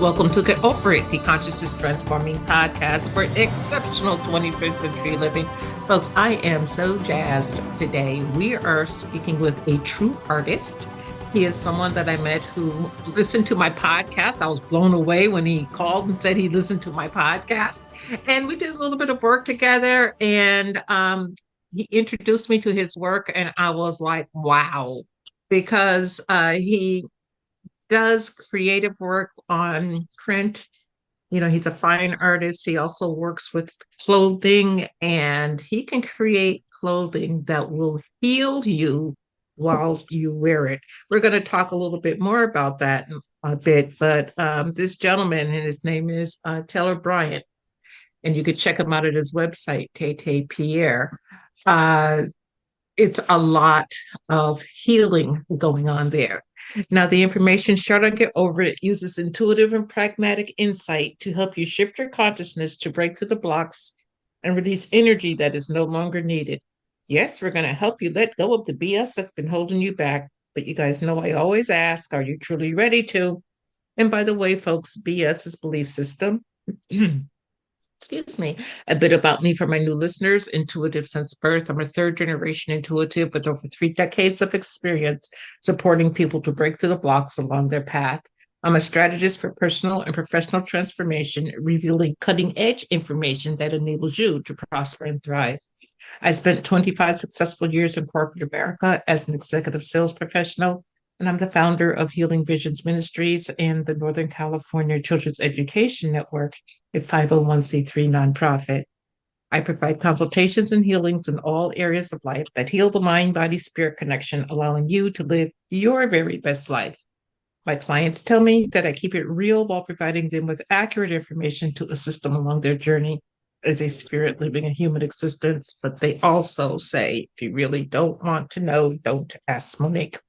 Welcome to Get Over It, the Consciousness Transforming Podcast for exceptional 21st century living. Folks, I am so jazzed today. We are speaking with a true artist. He is someone that I met who listened to my podcast. I was blown away when he called and said he listened to my podcast. And we did a little bit of work together, and he introduced me to his work, and I was like, wow, because he does creative work on print. You know, he's a fine artist. He also works with clothing, and he can create clothing that will heal you while you wear it. We're going to talk a little bit more about that in a bit, but this gentleman, and his name is Taylor Bryant, and you could check him out at his website, Tete Pierre. It's a lot of healing going on there. Now, the information shared on Get Over It uses intuitive and pragmatic insight to help you shift your consciousness to break through the blocks and release energy that is no longer needed. Yes, we're going to help you let go of the BS that's been holding you back. But you guys know I always ask, are you truly ready to? And by the way, folks, BS is belief system. Excuse me, a bit about me for my new listeners. Intuitive since birth. I'm a third generation intuitive with over 3 decades of experience supporting people to break through the blocks along their path. I'm a strategist for personal and professional transformation, revealing cutting edge information that enables you to prosper and thrive. I spent 25 successful years in corporate America as an executive sales professional, and I'm the founder of Healing Visions Ministries and the Northern California Children's Education Network, a 501c3 nonprofit. I provide consultations and healings in all areas of life that heal the mind, body, spirit connection, allowing you to live your very best life. My clients tell me that I keep it real while providing them with accurate information to assist them along their journey as a spirit living a human existence. But they also say, if you really don't want to know, don't ask Monique.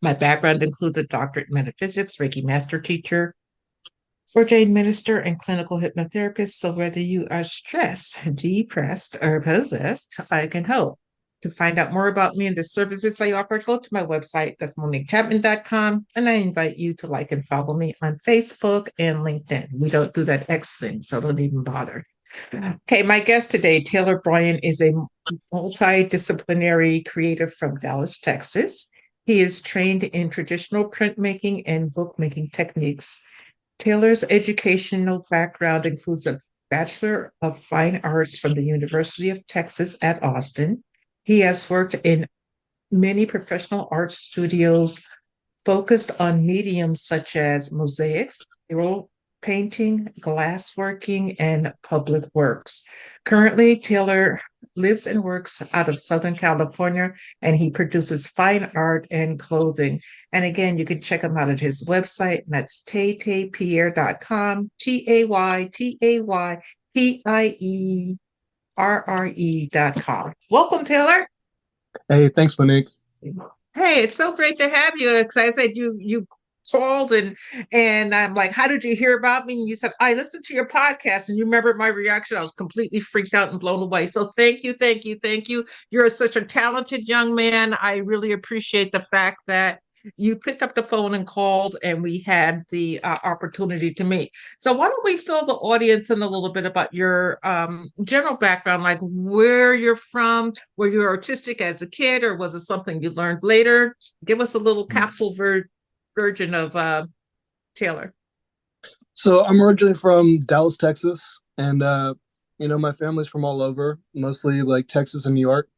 My background includes a doctorate in metaphysics, Reiki master teacher, ordained minister, and clinical hypnotherapist. So whether you are stressed, depressed, or possessed, I can help. To find out more about me and the services I offer, go to my website. That's MoniqueChapman.com. And I invite you to like and follow me on Facebook and LinkedIn. We don't do that X thing, so don't even bother. Okay, my guest today, Taylor Bryant, is a multidisciplinary creative from Dallas, Texas. He is trained in traditional printmaking and bookmaking techniques. Taylor's educational background includes a Bachelor of Fine Arts from the University of Texas at Austin. He has worked in many professional art studios focused on mediums such as mosaics, mural painting, glassworking, and public works. Currently, Taylor lives and works out of Southern California, and he produces fine art and clothing. And again, you can check him out at his website, and that's taytaypierre.com, TAYTAYPIERRE.com. Welcome, Taylor. Hey, thanks, Monique. Hey, it's so great to have you. Because I said you called and I'm like, how did you hear about me? And you said, I listened to your podcast, and you remember my reaction. I was completely freaked out and blown away. So thank you, thank you, thank you. You're such a talented young man. I really appreciate the fact that you picked up the phone and called, and we had the opportunity to meet. So why don't we fill the audience in a little bit about your general background, like where you're from, were you artistic as a kid, or was it something you learned later? Give us a little capsule version of Taylor. So I'm originally from Dallas, Texas, and my family's from all over, mostly like Texas and New York.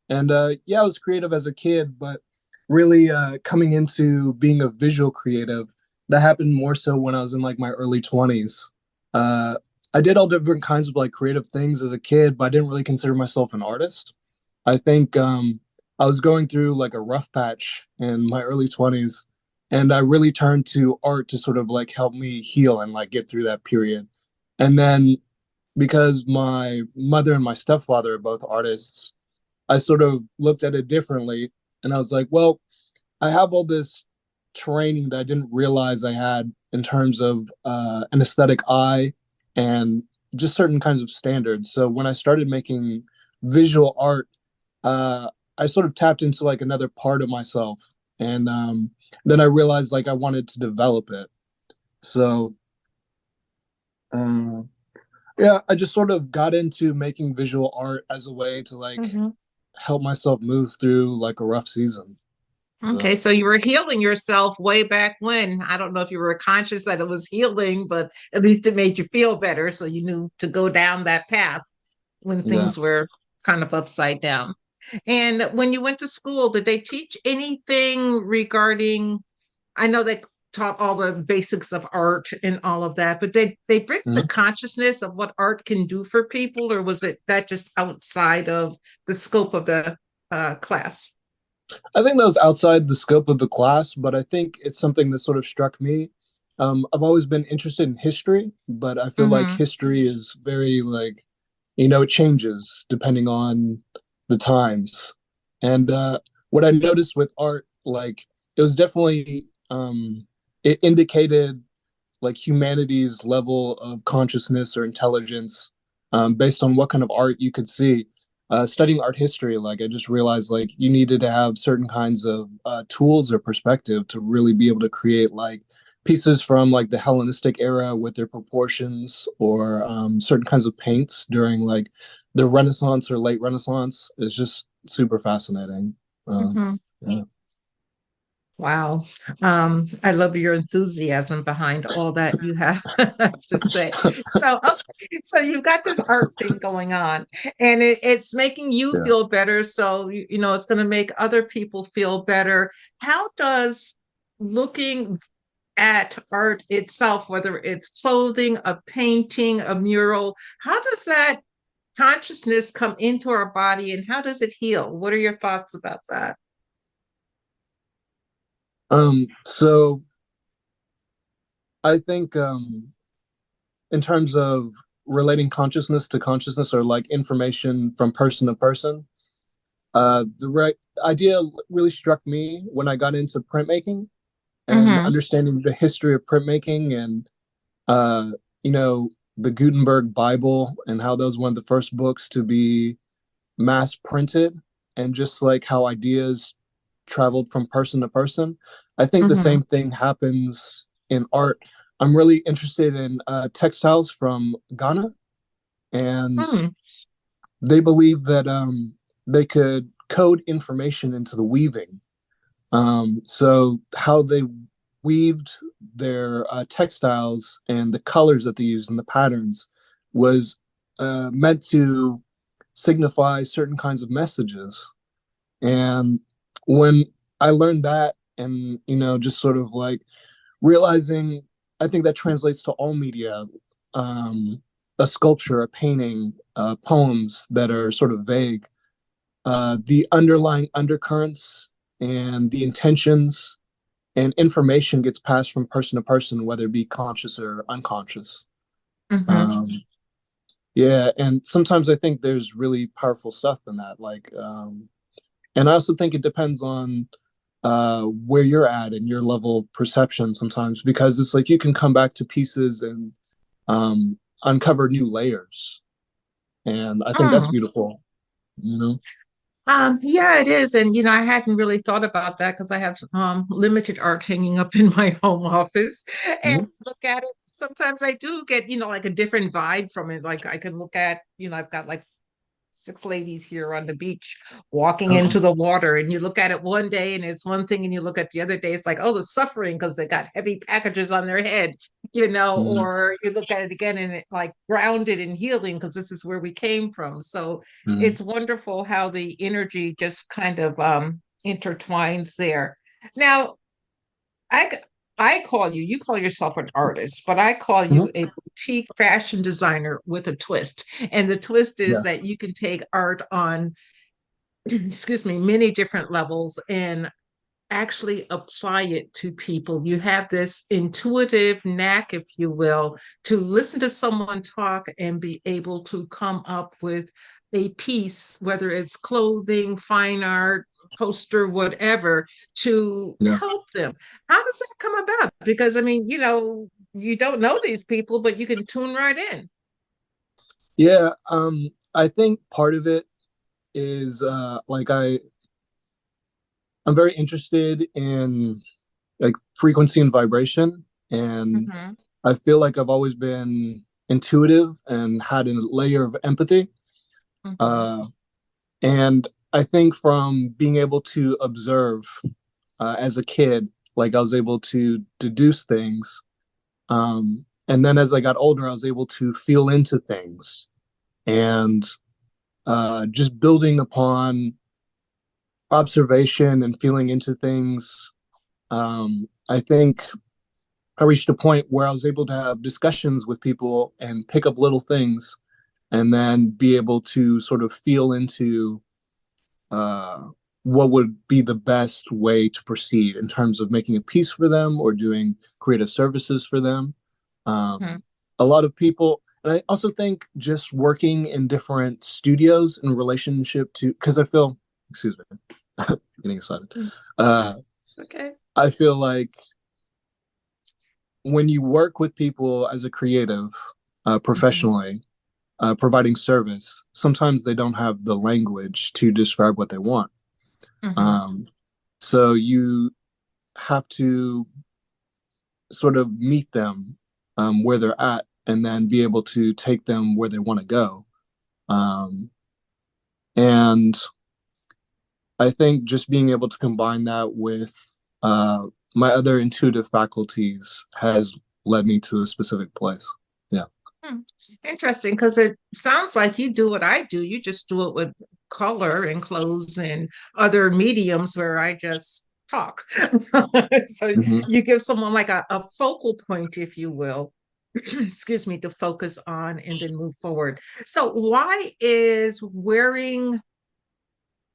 And yeah, I was creative as a kid, but really coming into being a visual creative, that happened more so when I was in like my early 20s. Uh, I did all different kinds of like creative things as a kid, but I didn't really consider myself an artist. I think I was going through like a rough patch in my early 20s, and I really turned to art to sort of like help me heal and like get through that period. And then because my mother and my stepfather are both artists, I sort of looked at it differently. And I was like, well, I have all this training that I didn't realize I had in terms of an aesthetic eye and just certain kinds of standards. So when I started making visual art, uh, I sort of tapped into like another part of myself. And then I realized like I wanted to develop it. So uh, yeah, I just sort of got into making visual art as a way to like Mhm. help myself move through like a rough season. Okay, So so you were healing yourself way back when. I don't know if you were conscious that it was healing, but at least it made you feel better. So you knew to go down that path when yeah. things were kind of upside down. And when you went to school, did they teach anything regarding, I know they taught all the basics of art and all of that, but they bring the Mhm. consciousness of what art can do for people, or was it that just outside of the scope of the class? I think that was outside the scope of the class, but I think it's something that sort of struck me. I've always been interested in history, but I feel like Mm-hmm. history is very like, it changes depending on the times. And what I noticed with art, like, it was definitely, it indicated like humanity's level of consciousness or intelligence based on what kind of art you could see. Studying art history, like I just realized like you needed to have certain kinds of tools or perspective to really be able to create like pieces from like the Hellenistic era with their proportions or certain kinds of paints during like the Renaissance or late Renaissance. It's just super fascinating. Uh, Mm-hmm. yeah. Wow. I love your enthusiasm behind all that you have to say. So, okay, so you've got this art thing going on, and it's making you Yeah. feel better. So, you know, it's going to make other people feel better. How does looking at art itself, whether it's clothing, a painting, a mural, how does that consciousness come into our body and how does it heal? What are your thoughts about that? So I think in terms of relating consciousness to consciousness or like information from person to person, the right idea really struck me when I got into printmaking and Mm-hmm. understanding the history of printmaking and uh, you know the Gutenberg Bible and how that was one of the first books to be mass printed and just like how ideas traveled from person to person. I think the Mm-hmm. same thing happens in art. I'm really interested in textiles from Ghana, and Hmm. they believe that they could code information into the weaving. So how they weaved their textiles and the colors that they used and the patterns was meant to signify certain kinds of messages. And when I learned that, and just sort of like realizing, I think that translates to all media, um, a sculpture, a painting, poems that are sort of vague. The underlying undercurrents and the intentions and information gets passed from person to person, whether it be conscious or unconscious. Mm-hmm. Um, yeah, and sometimes I think there's really powerful stuff in that. Like, and I also think it depends on where you're at and your level of perception sometimes, because it's like you can come back to pieces and uncover new layers, and I think that's Hmm. beautiful. You know. Yeah, it is. And, you know, I hadn't really thought about that because I have limited art hanging up in my home office and Mhm. look at it. Sometimes I do get, you know, like a different vibe from it. Like I can look at, you know, I've got like six ladies here on the beach walking into Oh, the water, and you look at it one day and it's one thing, and you look at the other day, it's like, oh, the suffering because they got heavy packages on their head. Mm, or you look at it again and it's like grounded in healing because this is where we came from. So mm, it's wonderful how the energy just kind of intertwines there. Now, I I call you, you call yourself an artist, but I call mhm. you a boutique fashion designer with a twist. And the twist is Yeah, that you can take art on, excuse me, many different levels and actually apply it to people. You have this intuitive knack, if you will, to listen to someone talk and be able to come up with a piece, whether it's clothing, fine art, poster, whatever, to yeah, help them. How does that come about? Because I mean, you don't know these people, but you can tune right in. yeah. I think part of it is like I'm very interested in like frequency and vibration, and Mm-hmm, I feel like I've always been intuitive and had a layer of empathy. mm-hmm, Uh, and I think from being able to observe as a kid, like I was able to deduce things. And then as I got older, I was able to feel into things and just building upon observation and feeling into things. I think I reached a point where I was able to have discussions with people and pick up little things and then be able to sort of feel into uh, what would be the best way to proceed in terms of making a piece for them or doing creative services for them. mm-hmm. A lot of people, and I also think just working in different studios in relationship to, because I feel, excuse me, getting excited. Uh, It's okay. I feel like when you work with people as a creative Mm-hmm, professionally, providing service, sometimes they don't have the language to describe what they want. mm-hmm, Um, so you have to sort of meet them where they're at and then be able to take them where they want to go. Um, and I think just being able to combine that with my other intuitive faculties has led me to a specific place. Yeah. Hmm. Interesting, because it sounds like you do what I do. You just do it with color and clothes and other mediums where I just talk. So Mm-hmm. you give someone like a focal point, if you will, excuse me, to focus on and then move forward. So why is wearing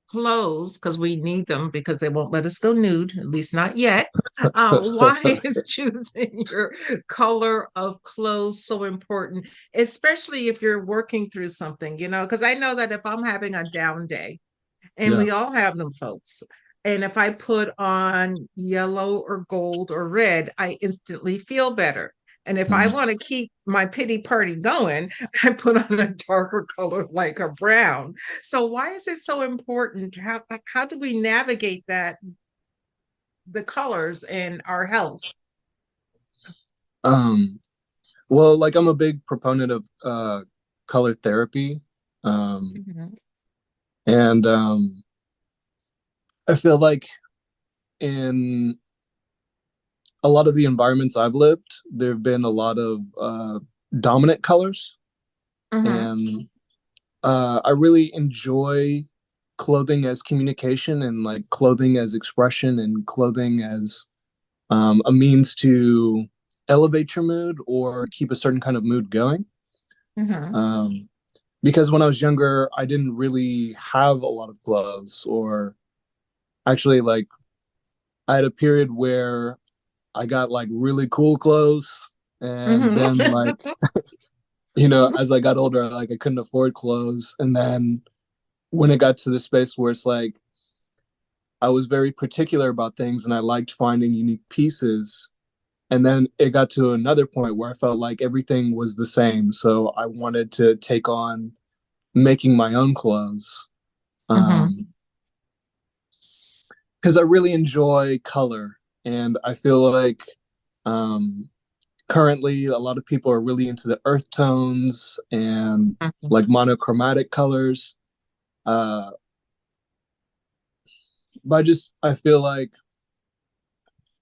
clothes, because we need them because they won't let us go nude, at least not yet. Why is choosing your color of clothes so important, especially if you're working through something, because I know that if I'm having a down day, and Yeah. we all have them, folks. And if I put on yellow or gold or red, I instantly feel better. And if I Mm-hmm. want to keep my pity party going, I put on a darker color like a brown. So why is it so important? How do we navigate that, the colors and our health? Um, well, like I'm a big proponent of color therapy. Um, Mhm, and I feel like in a lot of the environments I've lived, there have been a lot of dominant colors. mhm, And I really enjoy clothing as communication and like clothing as expression and clothing as a means to elevate your mood or keep a certain kind of mood going. mhm, Um, because when I was younger, I didn't really have a lot of clothes, or actually, like, I had a period where I got like really cool clothes. And mhm. then, like, as I got older, like, I couldn't afford clothes. And then when it got to the space where it's like, I was very particular about things and I liked finding unique pieces. And then it got to another point where I felt like everything was the same. So I wanted to take on making my own clothes. Mhm, Um, because I really enjoy color. And I feel like um, currently a lot of people are really into the earth tones and mhm, like monochromatic colors. Uh, but I feel like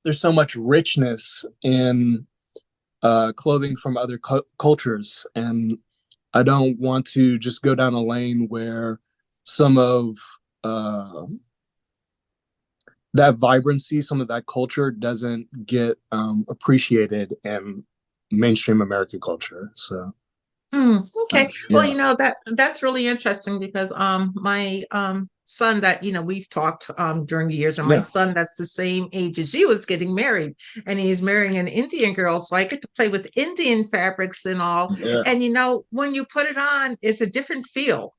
there's so much richness in clothing from other cultures, and I don't want to just go down a lane where some of uh, that vibrancy, some of that culture doesn't get appreciated in mainstream American culture. So Okay. Well, yeah, that's really interesting because my son that we've talked during the years, and my yeah, son that's the same age as you is getting married, and he's marrying an Indian girl, so I get to play with Indian fabrics and all. yeah, And when you put it on, it's a different feel.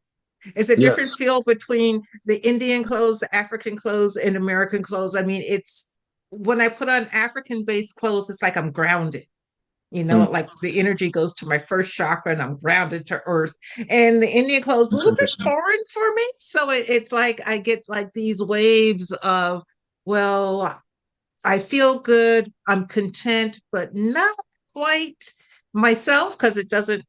It's a yes, different feel between the Indian clothes, the African clothes, and American clothes. I mean, it's when I put on African-based clothes, it's like I'm grounded. mm, Like the energy goes to my first chakra and I'm grounded to earth. And the Indian clothes a that's little bit interesting. foreign for me. So it's like I get like these waves of, well, I feel good, I'm content, but not quite myself because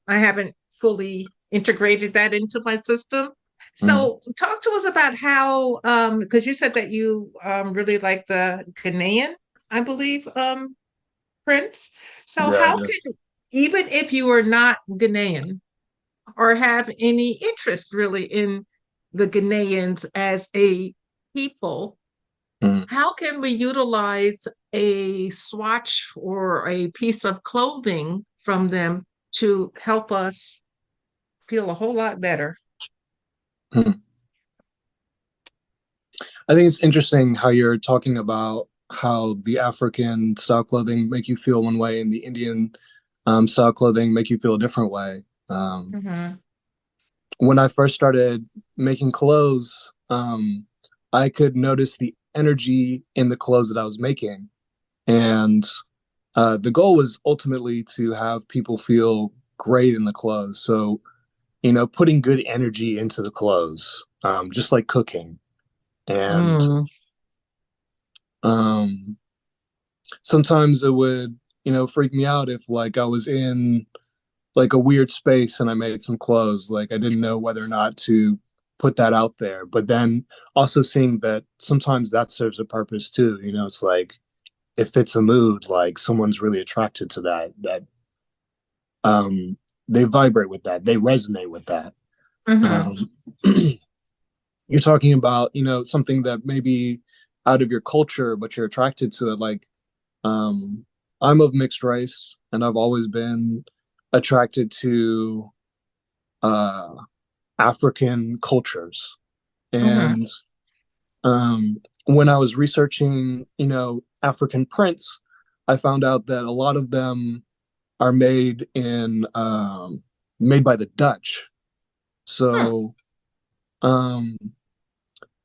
I haven't fully integrated that into my system. Mm, So talk to us about how, because you said that you really like the Ghanaian, I believe, Prince. So yeah, how can, even if you are not Ghanaian or have any interest really in the Ghanaians as a people, mm. how can we utilize a swatch or a piece of clothing from them to help us feel a whole lot better? Mm. I think it's interesting how you're talking about how the African style clothing make you feel one way and the Indian style clothing make you feel a different way. Mm-hmm. When I first started making clothes, I could notice the energy in the clothes that I was making. And the goal was ultimately to have people feel great in the clothes. So, putting good energy into the clothes, just like cooking. And Mm, um, sometimes it would, freak me out if like I was in like a weird space and I made some clothes. Like I didn't know whether or not to put that out there. But then also seeing that sometimes that serves a purpose too. It's like it fits a mood, like someone's really attracted to that um they vibrate with that, they resonate with that. mm-hmm. Um you're talking about, something that may be out of your culture, but you're attracted to it. Like um I'm of mixed race and I've always been attracted to uh African cultures. Mm-hmm. And when I was researching, African prints, I found out that a lot of them are made by the Dutch. Hmm. So, um,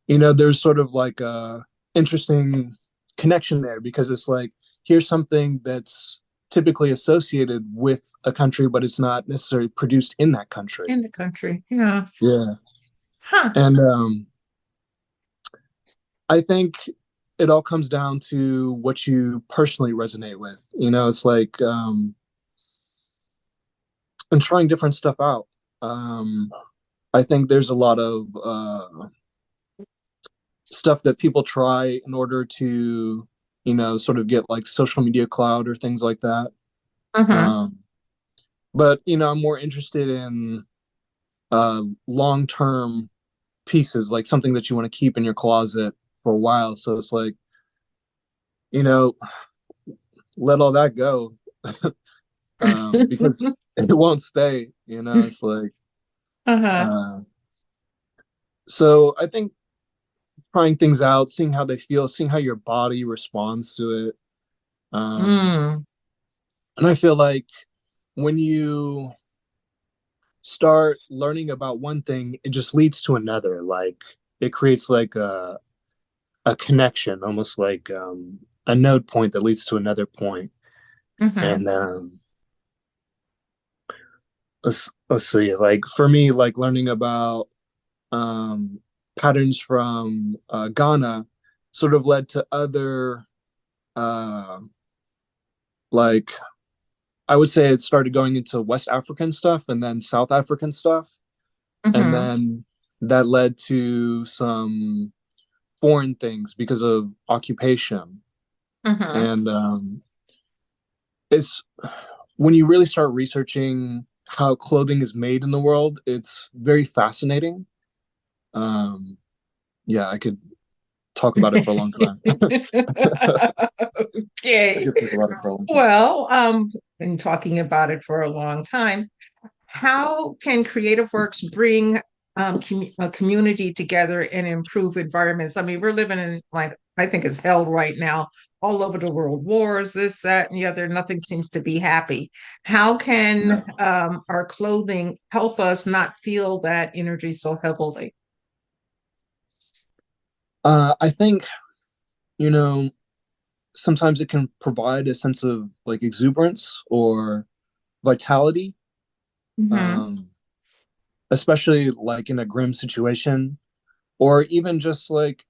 there's sort of like a interesting connection there because it's like here's something that's typically associated with a country, but it's not necessarily produced in that country. In the country. Yeah. Yeah, Huh. and I think it all comes down to what you personally resonate with. It's like and trying different stuff out. Um, I think there's a lot of stuff that people try in order to, sort of get like social media cloud or things like that. Mm-hmm. Um, but I'm more interested in long term pieces, like something that you want to keep in your closet for a while. So it's like, you know, let all that go because it won't stay. It's like Uh-huh. uh, so. I think trying things out, seeing how they feel, seeing how your body responds to it. Mm. And I feel like when you start learning about one thing, it just leads to another. Like it creates like a connection, almost like a node point that leads to another point. Mm-hmm. And let's see, like for me, like learning about um, patterns from Ghana sort of led to other uh, like I would say it started going into West African stuff and then South African stuff. And Mm-hmm. then that led to some foreign things because of occupation. Mm-hmm. And it's when you really start researching how clothing is made in the world, it's very fascinating. Um, yeah, I could talk about it for a long time. I Okay. could talk about it for a long time. Well, been talking about it for a long time. How can creative works bring a community together and improve environments? I mean, we're living in like I think it's hell right now, all over the world. Wars, this, that, and the other. Nothing seems to be happy. How can No. our clothing help us not feel that energy so heavily? I think, you know, sometimes it can provide a sense of like exuberance or vitality, Mm-hmm. um, especially like in a grim situation, or even just like,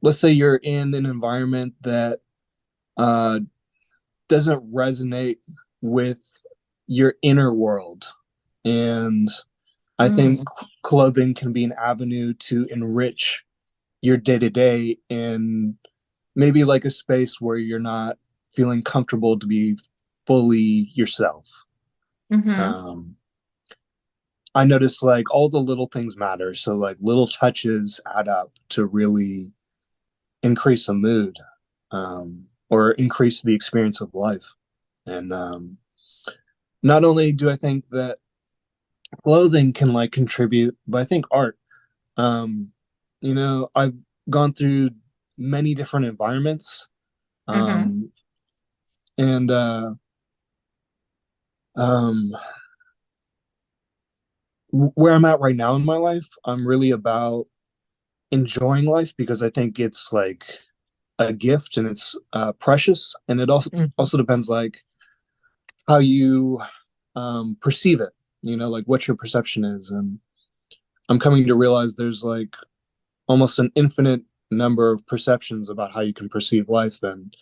let's say you're in an environment that uh, doesn't resonate with your inner world. And I think Mm-hmm. clothing can be an avenue to enrich your day to day in maybe like a space where you're not feeling comfortable to be fully yourself. Mm-hmm. Um, I notice like all the little things matter. So like little touches add up to really increase a mood, or increase the experience of life. And not only do I think that clothing can like contribute, but I think art. Um, I've gone through many different environments, Mm-hmm. um, and um, where I'm at right now in my life, I'm really about enjoying life because I think it's like a gift and it's precious, and it Mm-hmm. also depends like how you perceive it. Like what your perception is, and I'm coming to realize there's like almost an infinite number of perceptions about how you can perceive life, and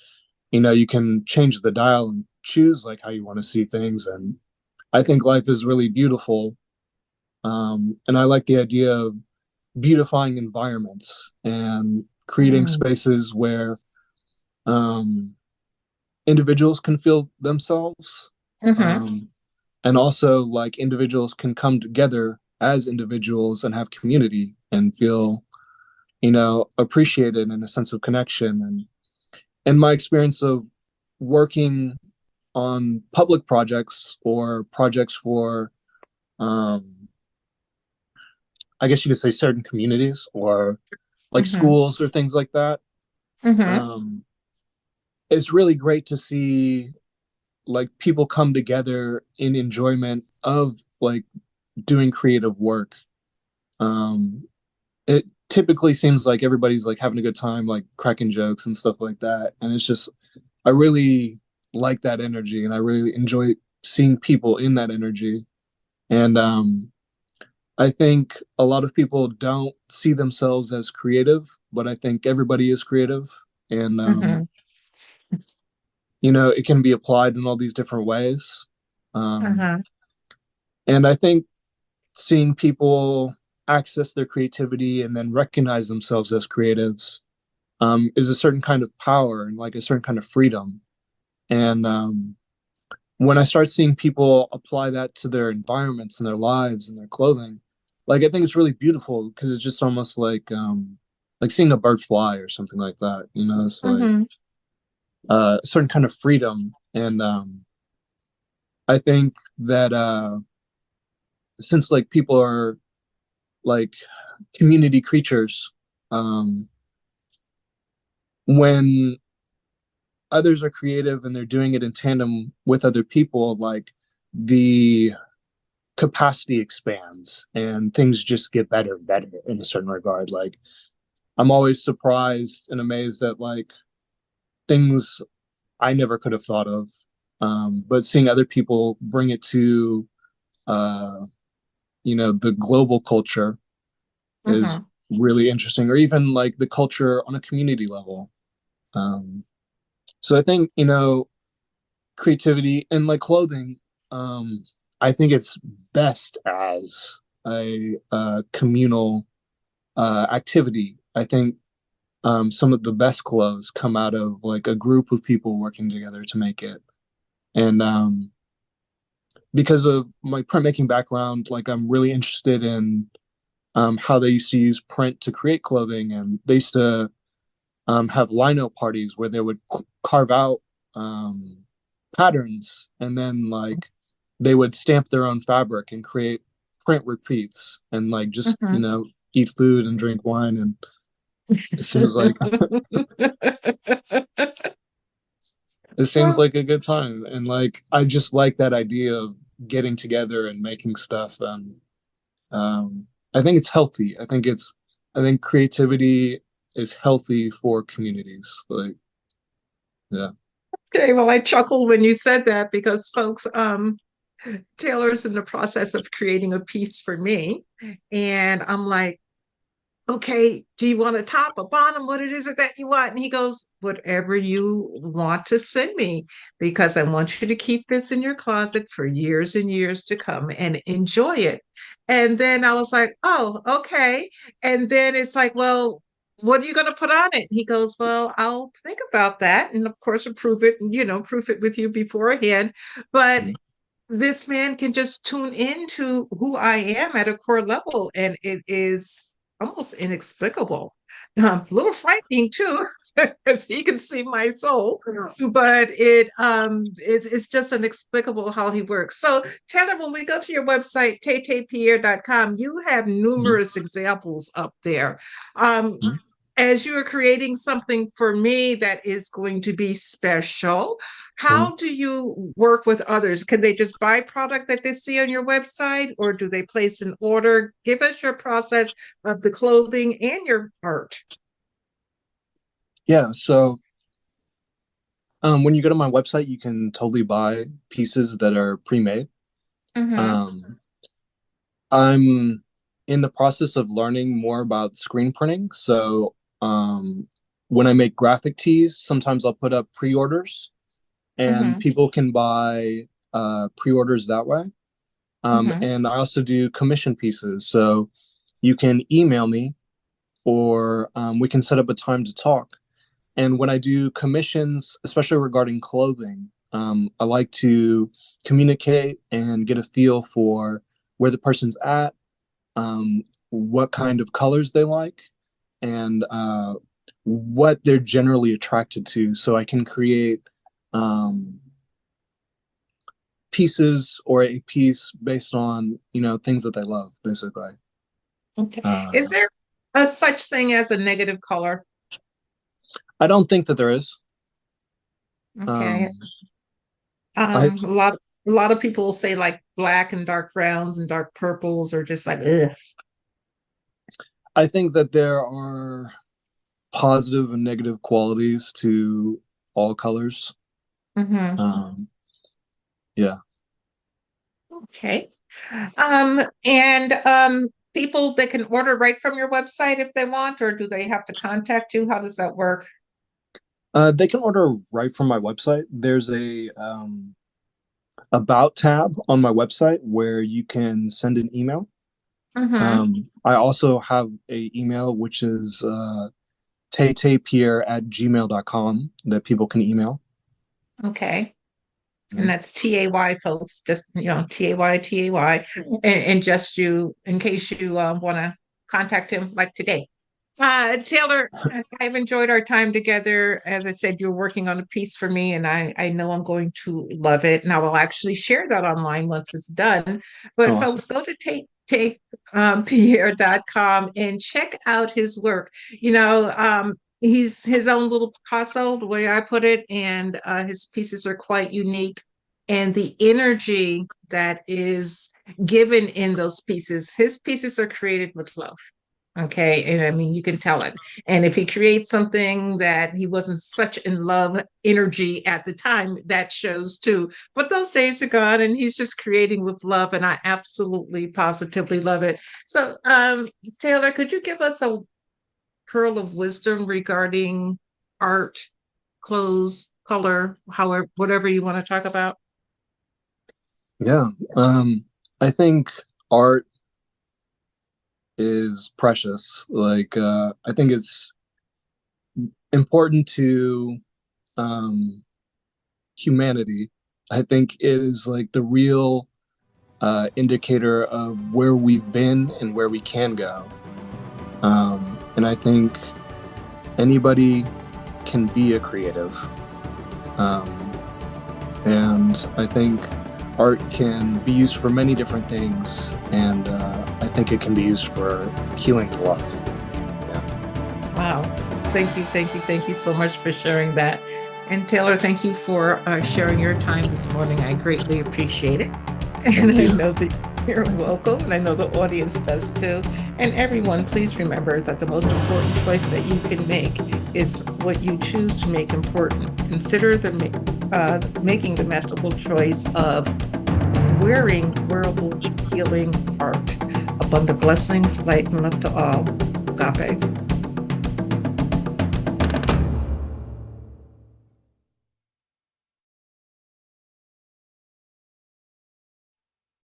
you can change the dial and choose like how you want to see things. And I think life is really beautiful, and I like the idea of beautifying environments and creating spaces where um, individuals can feel themselves, Mm-hmm. um, and also like individuals can come together as individuals and have community and feel appreciated and a sense of connection. And in my experience of working on public projects or projects for um, I guess you could say certain communities or like Mm-hmm. schools or things like that, Mm-hmm. um, it's really great to see like people come together in enjoyment of like doing creative work. Um, it typically seems like everybody's like having a good time, like cracking jokes and stuff like that. And it's just, I really like that energy and I really enjoy seeing people in that energy. And I think a lot of people don't see themselves as creative, but I think everybody is creative. And, Mm-hmm. it can be applied in all these different ways. Um, Uh-huh. and I think seeing people access their creativity and then recognize themselves as creatives is a certain kind of power and like a certain kind of freedom. And when I start seeing people apply that to their environments and their lives and their clothing, like I think it's really beautiful because it's just almost like seeing a bird fly or something like that. It's like Mm-hmm. a certain kind of freedom. And I think that since like people are like community creatures, um, when others are creative and they're doing it in tandem with other people, like the capacity expands and things just get better and better in a certain regard. Like I'm always surprised and amazed at like things I never could have thought of. But seeing other people bring it to uh, the global culture is Mm-hmm. really interesting, or even like the culture on a community level. Um, so I think creativity and like clothing. I think it's best as a communal activity. I think some of the best clothes come out of like a group of people working together to make it. And because of my printmaking background, like I'm really interested in how they used to use print to create clothing, and they used to have lino parties where they would carve out um, patterns, and then like they would stamp their own fabric and create print repeats, and like just Mhm. eat food and drink wine, and it seems like it seems Well, like a good time, and like I just like that idea of getting together and making stuff, and I think it's healthy. I think creativity is healthy for communities. Like, yeah. okay, well, I chuckled when you said that because folks, Taylor's in the process of creating a piece for me. And I'm like, okay, do you want a top, a bottom? What it is it that you want? And he goes, whatever you want to send me, because I want you to keep this in your closet for years and years to come and enjoy it. And then I was like, oh, okay. And then it's like, well, what are you going to put on it? He goes, well, I'll think about that. And of course, approve it, and, proof it with you beforehand. But this man can just tune into who I am at a core level, and it is almost inexplicable. A little frightening too, because he can see my soul, but it's just inexplicable how he works. So Taylor, when we go to your website, taytaypierre.com, you have numerous examples up there. Um, as you are creating something for me that is going to be special, how do you work with others? Can they just buy product that they see on your website, or do they place an order? Give us your process of the clothing and your art. Yeah, so when you go to my website, you can totally buy pieces that are pre-made. Mm-hmm. Um, I'm in the process of learning more about screen printing. So when I make graphic tees, sometimes I'll put up pre-orders, and Mm-hmm. people can buy pre-orders that way. Mm-hmm. And I also do commission pieces. So you can email me, or we can set up a time to talk. And when I do commissions, especially regarding clothing, I like to communicate and get a feel for where the person's at, what kind of colors they like, and what they're generally attracted to. So I can create um, pieces or a piece based on, things that they love, basically. Okay. Is Uh, there a such thing as a negative color? I don't think that there is. Okay. Um, I A lot of people say like black and dark browns and dark purples are just like ugh. I think that there are positive and negative qualities to all colors. Mm-hmm. Um, yeah. Okay. And people that can order right from your website if they want, or do they have to contact you? How does that work? They can order right from my website. There's a about tab on my website where you can send an email. Mm-hmm. I also have a email which is taytaypierre@gmail.com that people can email. Okay. Yeah. And that's TAY, folks, just, TAY, and just you, in case you want to contact him like today. Taylor, I've enjoyed our time together. As I said, you're working on a piece for me, and I know I'm going to love it. And I will actually share that online once it's done. But Oh, awesome. folks, go to Pierre.com and check out his work. He's his own little Picasso, the way I put it, and his pieces are quite unique. And the energy that is given in those pieces, his pieces are created with love. Okay. And I mean, you can tell it. And if he creates something that he wasn't such in love energy at the time, that shows too. But those days are gone, and he's just creating with love. And I absolutely, positively love it. So, Taylor, could you give us a pearl of wisdom regarding art, clothes, color, however, whatever you want to talk about? Yeah. I think art is precious. Like, I think it's important to um, humanity. I think it is like the real indicator of where we've been and where we can go. And I think anybody can be a creative. Um, and I think art can be used for many different things. And I think it can be used for healing to love. Yeah. Wow. Thank you, thank you, thank you so much for sharing that. And Taylor, thank you for sharing your time this morning. I greatly appreciate it. And Thank I you. know that you're welcome, and I know the audience does too. And everyone, please remember that the most important choice that you can make is what you choose to make important. Consider making the masterful choice of wearing wearable healing art. Abundant blessings, light and love to all. Agape.